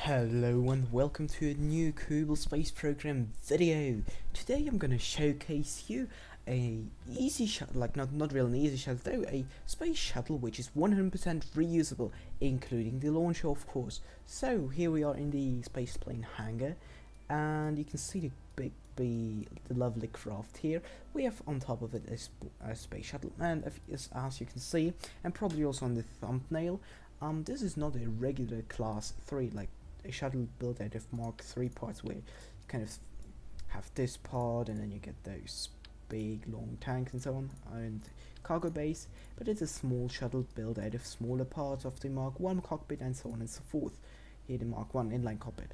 Hello and welcome to a new Kerbal Space Program video. Today I'm gonna showcase you a easy shuttle, like not really an easy shuttle though, a space shuttle which is 100% reusable, including the launcher of course. So here we are in the space plane hangar, and you can see the lovely craft here. We have on top of it a space shuttle, and as you can see, and probably also on the thumbnail, this is not a regular class 3 like a shuttle built out of Mark 3 parts, where you kind of have this part and then you get those big long tanks and so on and cargo base, but it's a small shuttle built out of smaller parts of the Mark 1 cockpit and so on and so forth. Here the Mark 1 inline cockpit.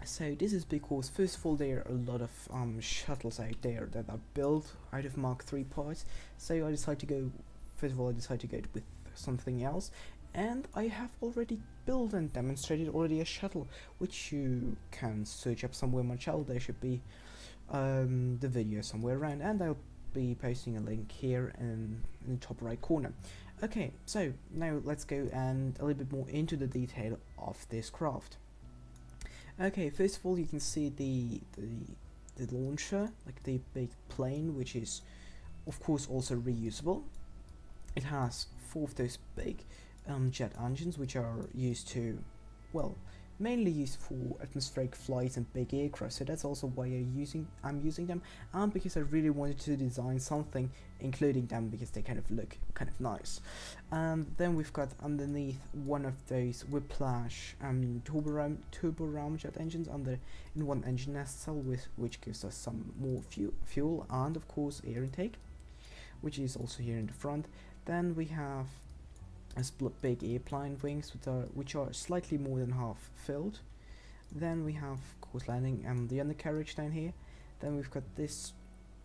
So this is because first of all there are a lot of shuttles out there that are built out of Mark 3 parts, so I decided to go with something else. And I have already built and demonstrated a shuttle, which you can search up somewhere in my channel. There should be the video somewhere around, and I'll be posting a link here in the top right corner. Okay, so now let's go and a little bit more into the detail of this craft. Okay, first of all you can see the launcher, like the big plane, which is of course also reusable. It has 4 of those big jet engines, which are used to, well, mainly used for atmospheric flights and big aircraft, so that's also why I'm using them, and because I really wanted to design something including them because they kind of look kind of nice. And then we've got underneath one of those whiplash turbo jet engines in one engine nest cell, which gives us some more fuel and of course air intake, which is also here in the front. Then we have a split big airplane wings which are slightly more than half filled. Then we have of course landing the undercarriage down here. Then we've got this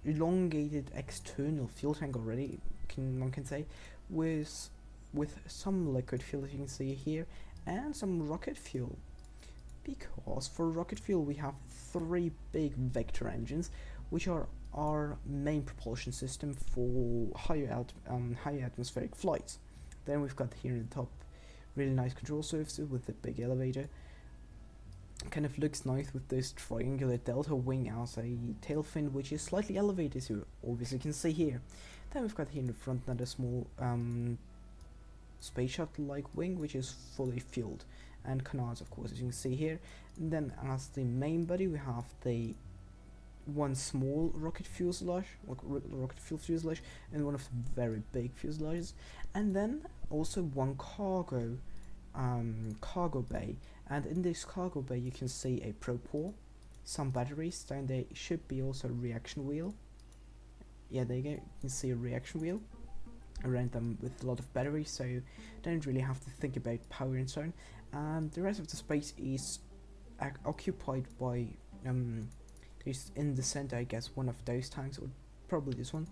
elongated external fuel tank already, one can say, with some liquid fuel, as you can see here, and some rocket fuel. Because for rocket fuel we have 3 big vector engines, which are our main propulsion system for higher atmospheric flights. Then we've got here in the top really nice control surfaces with the big elevator. Kind of looks nice with this triangular delta wing as a tail fin, which is slightly elevated, as you obviously can see here. Then we've got here in the front another small space shuttle like wing, which is fully fueled, and canards of course, as you can see here. And then as the main body we have the one small rocket fuel fuselage and one of the very big fuselages, and then also one cargo bay, and in this cargo bay you can see a propor, some batteries. Down there should be also a reaction wheel. Yeah, there you go, you can see a reaction wheel around them with a lot of batteries, so you don't really have to think about power and so on. And the rest of the space is occupied by just in the center, I guess, one of those tanks, or probably this one,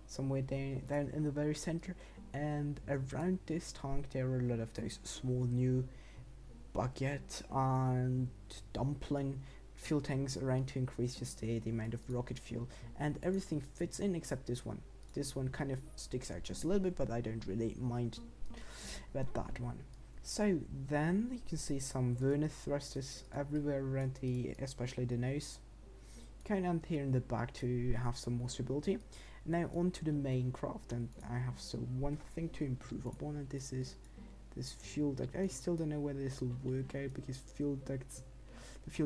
somewhere down in the very center. And around this tank there are a lot of those small new bucket and dumpling fuel tanks around to increase just the amount of rocket fuel, and everything fits in except this one. This one kind of sticks out just a little bit, but I don't really mind about that one. So then you can see some Werner thrusters everywhere around especially the nose. Kind of here in the back to have some more stability. Now onto the main craft, and I have one thing to improve upon, and this is this fuel duct. I still don't know whether this will work out because the fuel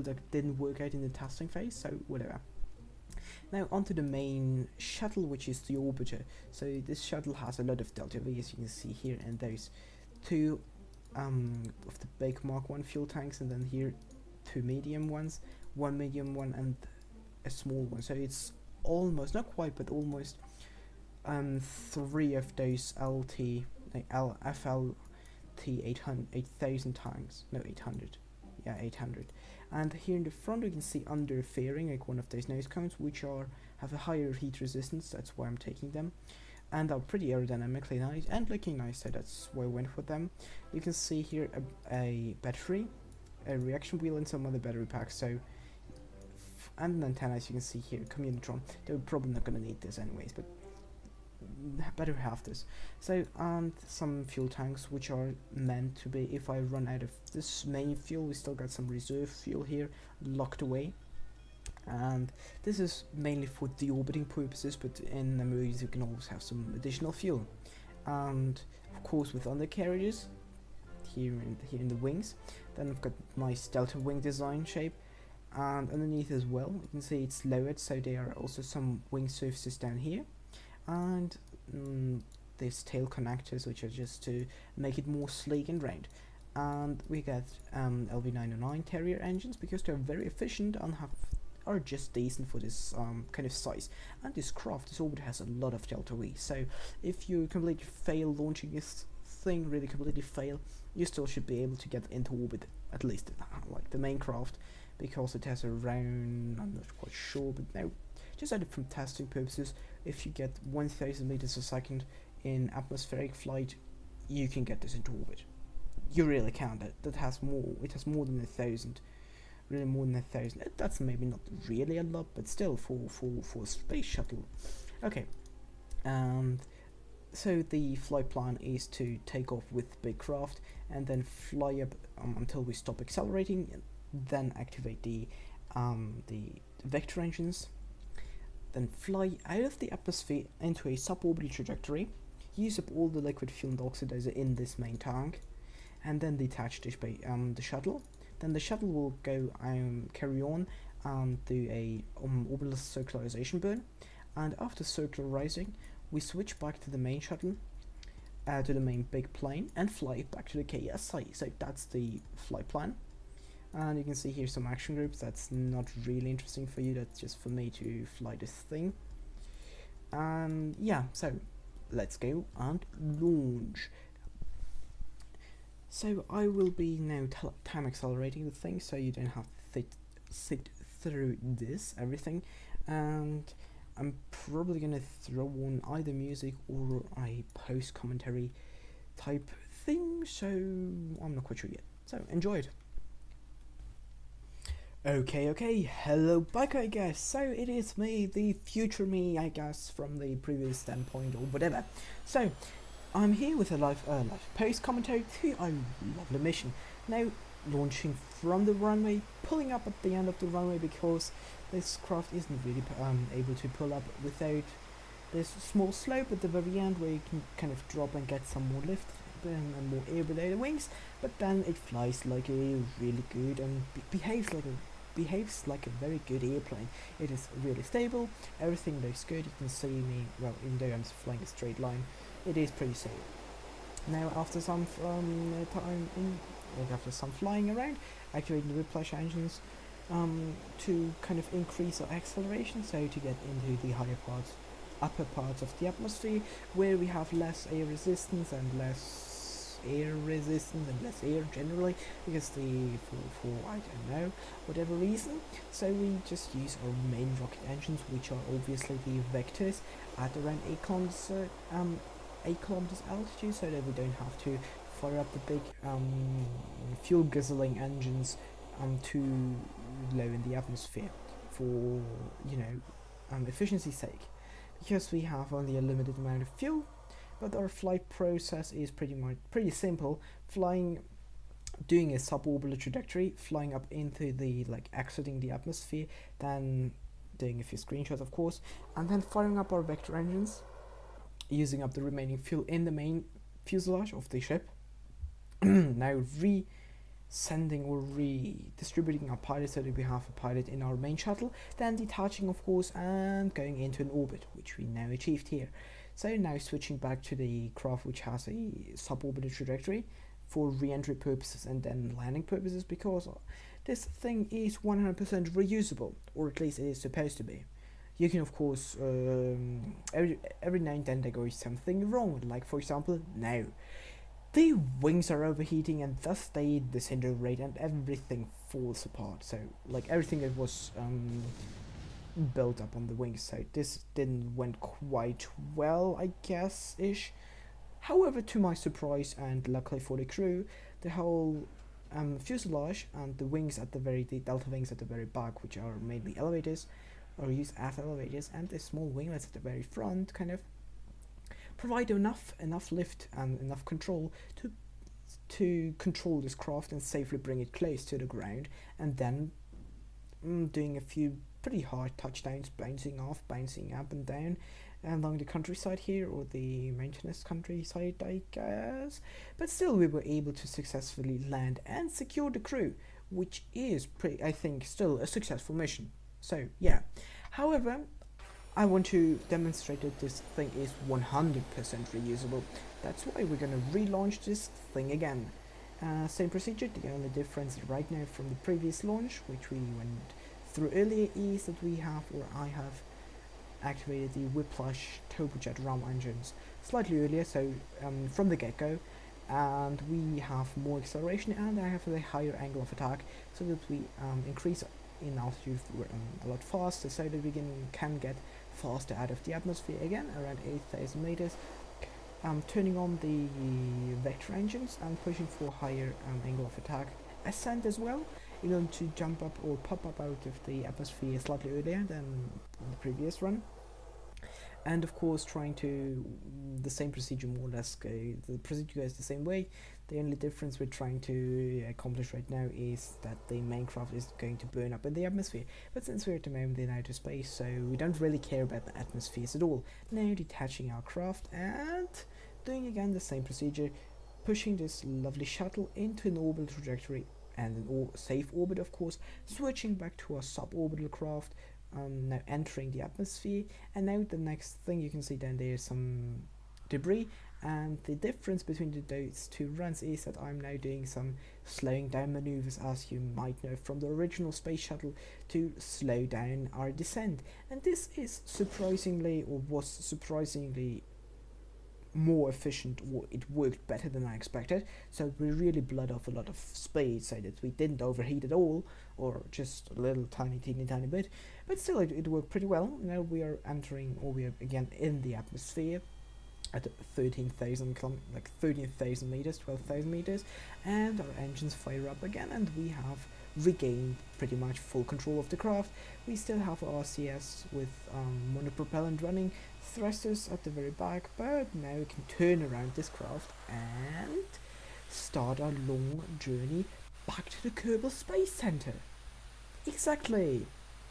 duct didn't work out in the testing phase, so whatever. Now onto the main shuttle, which is the orbiter. So this shuttle has a lot of delta V, as you can see here, and those 2 of the big Mark 1 fuel tanks, and then here 2 medium ones, 1 medium one and a small one. So it's almost, not quite, but almost 3 of those FLT 8000 tanks. No, 800. Yeah, 800. And here in the front we can see under fairing, like one of those nose cones, which have a higher heat resistance. That's why I'm taking them, and are pretty aerodynamically nice and looking nice, so that's why I went for them. You can see here a battery, a reaction wheel, and some other battery packs. So and an antenna, as you can see here, Communitron. They're probably not going to need this anyways, but better have this. So some fuel tanks which are meant to be, if I run out of this main fuel, we still got some reserve fuel here locked away. And this is mainly for deorbiting purposes, but in emergency you can always have some additional fuel. And of course with undercarriages here in the wings, then I've got nice delta wing design shape, and underneath as well you can see it's lowered, so there are also some wing surfaces down here, and there's tail connectors which are just to make it more sleek and round. And we get LV909 Terrier engines because they're very efficient and are just decent for this kind of size. And this craft, this orbit, has a lot of delta V, so if you completely fail launching this thing, really completely fail, you still should be able to get into orbit, at least like the main craft, because it has around, I'm not quite sure, but no, just added from testing purposes, if you get 1000 meters a second in atmospheric flight, you can get this into orbit. You really can. That has more. It has more than 1,000. Really more than 1,000. That's maybe not really a lot, but still for a space shuttle. Okay. And so the flight plan is to take off with big craft and then fly up until we stop accelerating, then activate the vector engines, then fly out of the atmosphere into a suborbital trajectory, use up all the liquid fuel and oxidizer in this main tank, and then detach the shuttle. Then the shuttle will go carry on and do a orbital circularization burn, and after circularizing we switch back to the main shuttle, to the main big plane, and fly it back to the KSP. So that's the flight plan. And you can see here some action groups. That's not really interesting for you, that's just for me to fly this thing. And yeah, so let's go and launch. So I will be now time accelerating the thing, so you don't have to sit through this everything, and I'm probably gonna throw on either music or a post commentary type thing, so I'm not quite sure yet. So enjoy it. Okay, hello back, I guess. So it is me, the future me, I guess, from the previous standpoint or whatever. So I'm here with a live post commentary to a lovely mission. Now launching from the runway, pulling up at the end of the runway because this craft isn't really able to pull up without this small slope at the very end where you can kind of drop and get some more lift and more air wings, but then it flies like a really good and behaves like a very good airplane. It is really stable, everything looks good. You can see me, well, even though I'm flying a straight line, it is pretty safe. Now after some after some flying around, activating the whiplash engines to kind of increase our acceleration, so to get into the upper parts of the atmosphere, where we have less air resistance and less air generally, because for I don't know, whatever reason. So we just use our main rocket engines, which are obviously the vectors, at around 8 kilometers altitude, so that we don't have to fire up the big fuel guzzling engines too low in the atmosphere for efficiency's sake, because we have only a limited amount of fuel. But our flight process is pretty simple. Doing a suborbital trajectory, flying up into the exiting the atmosphere, then doing a few screenshots of course, and then firing up our vector engines, using up the remaining fuel in the main fuselage of the ship. Now sending or redistributing our pilot so that we have a pilot in our main shuttle, then detaching of course and going into an orbit, which we now achieved here. So now switching back to the craft, which has a suborbital trajectory for re-entry purposes and then landing purposes, because this thing is 100% reusable, or at least it is supposed to be. You can of course every now and then there goes something wrong, like for example now the wings are overheating and thus they disintegrate and everything falls apart. So everything that was built up on the wings, so this didn't went quite well, I guess ish. However, to my surprise and luckily for the crew, the whole fuselage and the delta wings at the very back, which are mainly elevators or used as elevators, and the small winglets at the very front kind of provide enough lift and enough control to control this craft and safely bring it close to the ground, and then doing a few pretty hard touchdowns, bouncing off, bouncing up and down along the countryside here, or the mountainous countryside, I guess. But still, we were able to successfully land and secure the crew, which is pretty, I think, still a successful mission. So yeah. However, I want to demonstrate that this thing is 100% reusable. That's why we're gonna relaunch this thing again. Same procedure. The only difference right now from the previous launch, which we went through earlier, is that I have activated the Whiplash turbojet ram engines slightly earlier, so from the get-go, and we have more acceleration, and I have a higher angle of attack, so that we increase in altitude a lot faster, so that we can get faster out of the atmosphere again, around 8,000 meters. Turning on the vector engines and pushing for higher angle of attack ascent as well, in order to jump up or pop up out of the atmosphere slightly earlier than the previous run. And of course, trying to the same procedure more or less. The procedure goes the same way. The only difference we're trying to accomplish right now is that the main craft is going to burn up in the atmosphere. But since we're at the moment in outer space, so we don't really care about the atmospheres at all. Now detaching our craft and doing again the same procedure, pushing this lovely shuttle into an orbital trajectory and an safe orbit, of course, switching back to our sub-orbital craft, now entering the atmosphere, and now the next thing you can see down there is some debris, and the difference between those two runs is that I'm now doing some slowing down maneuvers, as you might know from the original space shuttle, to slow down our descent, and this is was surprisingly more efficient. It worked better than I expected, so we really bled off a lot of speed so that we didn't overheat at all, or just a little tiny bit, but still it worked pretty well. Now we are entering, or we are again in the atmosphere at 13,000 meters, 12,000 meters, and our engines fire up again, and we have regained pretty much full control of the craft. We still have our RCS with monopropellant running, thrusters at the very back, but now we can turn around this craft and start our long journey back to the Kerbal Space Center. Exactly!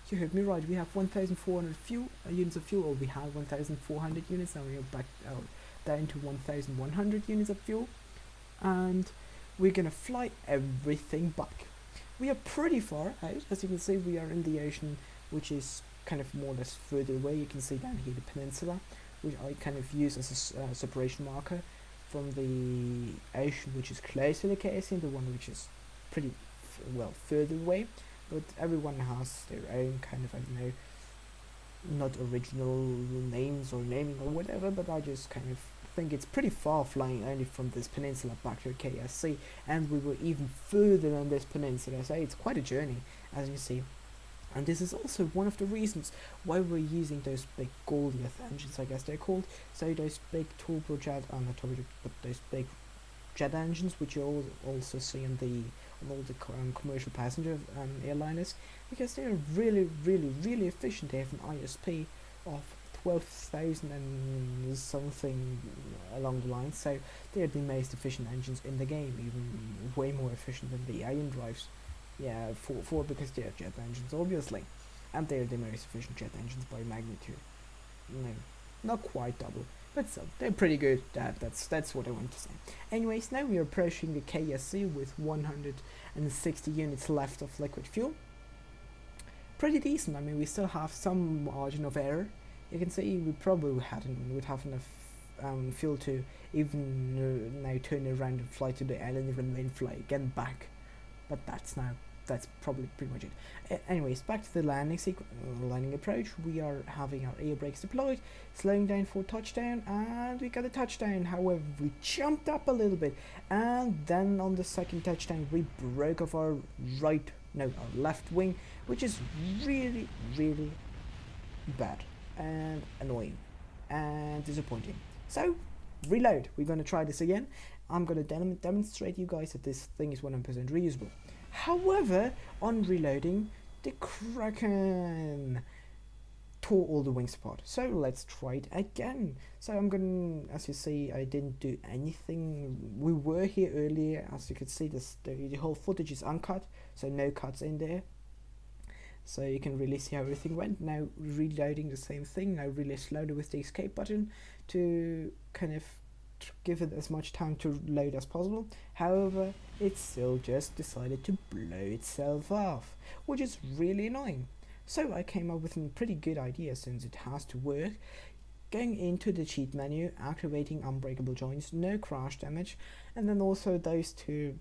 You heard me right, we have 1,400 units of fuel, or we have 1,400 units, now we are back down to 1,100 units of fuel, and we're gonna fly everything back. We are pretty far out, as you can see. We are in the ocean, which is kind of more or less further away. You can see down here the peninsula, which I kind of use as a separation marker from the ocean, which is close to the KSP, and the one which is pretty further away. But everyone has their own kind of, I don't know, not original names or naming or whatever, but I just kind of think it's pretty far flying only from this peninsula back to KSP, and we were even further on this peninsula, so it's quite a journey, as you see. And this is also one of the reasons why we're using those big Goliath engines, I guess they're called. So those big turbojet, not turbojet, but those big jet engines, which you also see on all the commercial passenger airliners, because they are really efficient. They have an ISP of 12,000 and something along the line, so they're the most efficient engines in the game, even way more efficient than the ion drives. Yeah, because they are jet engines, obviously, and they're the most efficient jet engines by magnitude. No, not quite double, but still, they're pretty good. That's what I want to say. Anyways, now we are approaching the KSP with 160 units left of liquid fuel. Pretty decent. I mean, we still have some margin of error. You can see we probably would have enough fuel to even now turn around and fly to the island runway and fly again back. But that's probably pretty much it. Anyways, back to the landing approach. We are having our air brakes deployed, slowing down for touchdown, and we got a touchdown. However, we jumped up a little bit, and then on the second touchdown, we broke off our left wing, which is really bad and annoying and disappointing. So, reload. We're going to try this again. I'm going to demonstrate you guys that this thing is 100% reusable. However, on reloading, the Kraken tore all the wings apart. So let's try it again. So I'm gonna, as you see, I didn't do anything. We were here earlier, as you can see, the whole footage is uncut, so no cuts in there. So you can really see how everything went. Now reloading the same thing, now really slowly with the escape button to kind of give it as much time to load as possible. However, it still just decided to blow itself off, which is really annoying. So I came up with a pretty good idea, since it has to work. Going into the cheat menu, activating unbreakable joints, no crash damage, and then also those two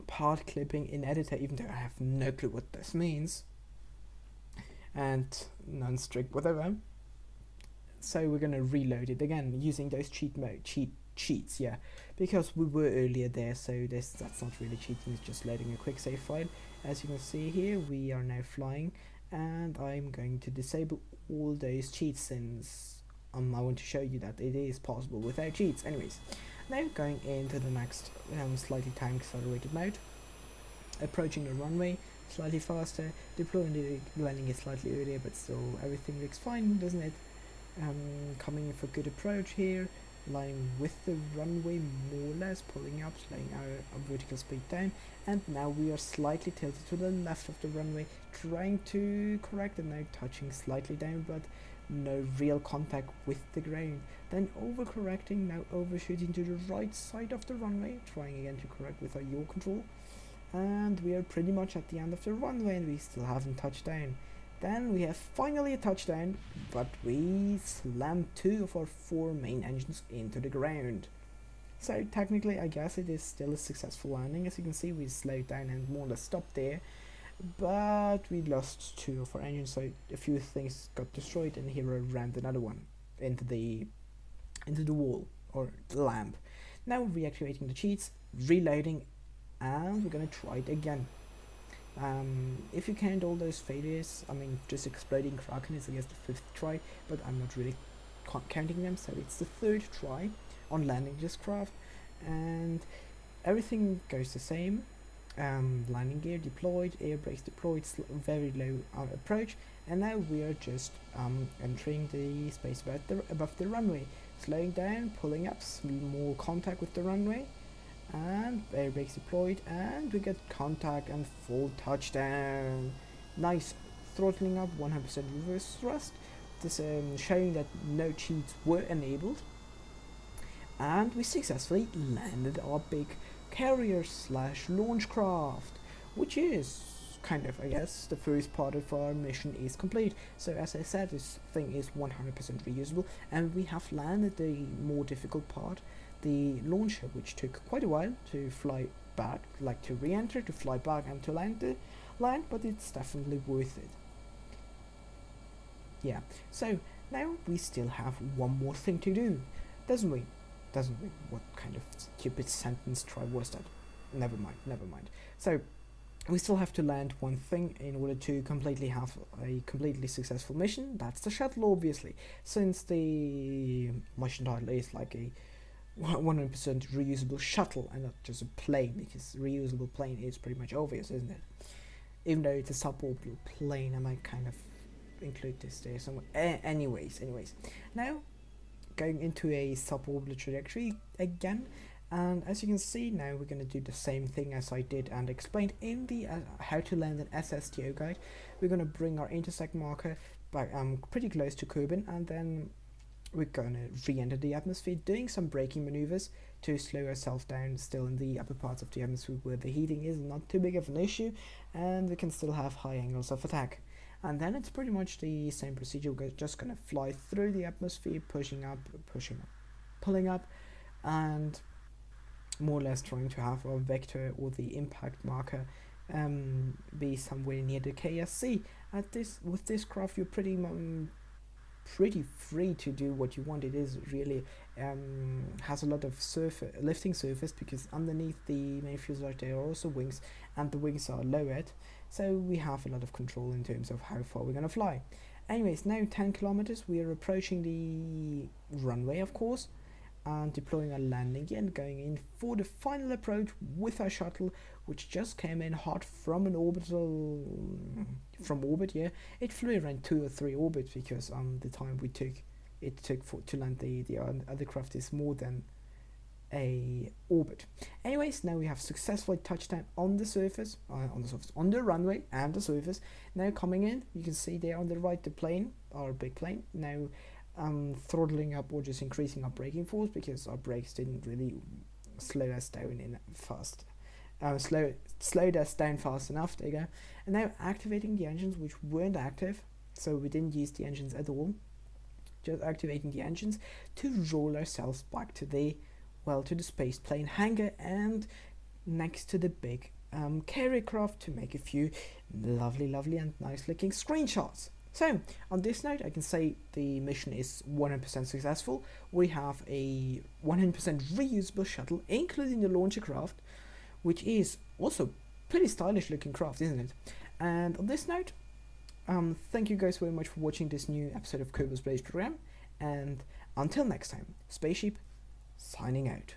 part clipping in editor, even though I have no clue what this means, and non-strict whatever. So we're gonna reload it again using those cheats, yeah, because we were earlier there, so that's not really cheating, it's just loading a quick save file. As you can see here, we are now flying, and I'm going to disable all those cheats, since I want to show you that it is possible without cheats. Anyways, now going into the next slightly time accelerated mode, approaching the runway slightly faster, deploying the landing it slightly earlier, but still everything looks fine, doesn't it? Coming in for good approach here, lying with the runway more or less, pulling up, slowing our vertical speed down, and now we are slightly tilted to the left of the runway, trying to correct and now touching slightly down, but no real contact with the ground. Then overcorrecting, now overshooting to the right side of the runway, trying again to correct with our yaw control, and we are pretty much at the end of the runway and we still haven't touched down. Then we have finally a touchdown, but we slammed 2 of our 4 main engines into the ground. So technically I guess it is still a successful landing. As you can see, we slowed down and more or less stopped there, but we lost 2 of our engines, so a few things got destroyed, and here I rammed another one into the wall, or the lamp. Now reactivating the cheats, reloading, and we're gonna try it again. If you count all those failures, I mean, just exploding Kraken is I guess the 5th try, but I'm not really counting them, so it's the 3rd try on landing this craft, and everything goes the same. Landing gear deployed, air brakes deployed, very low approach, and now we are just entering the space above the runway, slowing down, pulling up, more contact with the runway, and air brakes deployed, and we get contact and full touchdown. Nice. Throttling up, 100% reverse thrust, this showing that no cheats were enabled, and we successfully landed our big carrier slash launch craft, which is kind of, I guess, the first part of our mission is complete. So as I said, this thing is 100% reusable, and we have landed the more difficult part, the launcher, which took quite a while to fly back, like to re-enter, to fly back, and to land, but it's definitely worth it. Yeah, so now we still have one more thing to do, doesn't we? What kind of stupid sentence try was that? Never mind. So we still have to land one thing in order to completely have a completely successful mission. That's the shuttle, obviously, since the mission title is like a 100% reusable shuttle and not just a plane, because reusable plane is pretty much obvious, isn't it? Even though it's a sub-orbital plane, I might kind of include this there somewhere. Anyways, now going into a sub-orbital trajectory again, and as you can see, now we're going to do the same thing as I did and explained in the how to land an SSTO guide. We're going to bring our intersect marker back pretty close to Kerbin, and then we're going to re-enter the atmosphere, doing some braking maneuvers to slow ourselves down, still in the upper parts of the atmosphere where the heating is not too big of an issue, and we can still have high angles of attack. And then it's pretty much the same procedure. We're just going to fly through the atmosphere, pushing up, pulling up, and more or less trying to have our vector or the impact marker be somewhere near the KSC. With this craft, you're pretty free to do what you want. It is really has a lot of lifting surface, because underneath the main fuselage there are also wings, and the wings are lowered, so we have a lot of control in terms of how far we're going to fly. Anyways, now 10 kilometers, we are approaching the runway, of course, and deploying our landing gear and going in for the final approach with our shuttle, which just came in hot from an orbital, from orbit. Yeah, it flew around 2 or 3 orbits because the time it took to land the other craft is more than a orbit. Anyways, now we have successfully touched down on the surface, on the runway and the surface. Now coming in, you can see there on the right the plane, our big plane. Now throttling up or just increasing our braking force because our brakes didn't really slow us down slowed us down fast enough. There you go. And now activating the engines which weren't active, so we didn't use the engines at all. Just activating the engines to roll ourselves back to the space plane hangar and next to the big carrier craft to make a few lovely and nice looking screenshots. So on this note, I can say the mission is 100% successful. We have a 100% reusable shuttle, including the launcher craft, which is also pretty stylish looking craft, isn't it? And on this note, thank you guys very much for watching this new episode of Kerbal Space Program, and until next time, Spaceship signing out.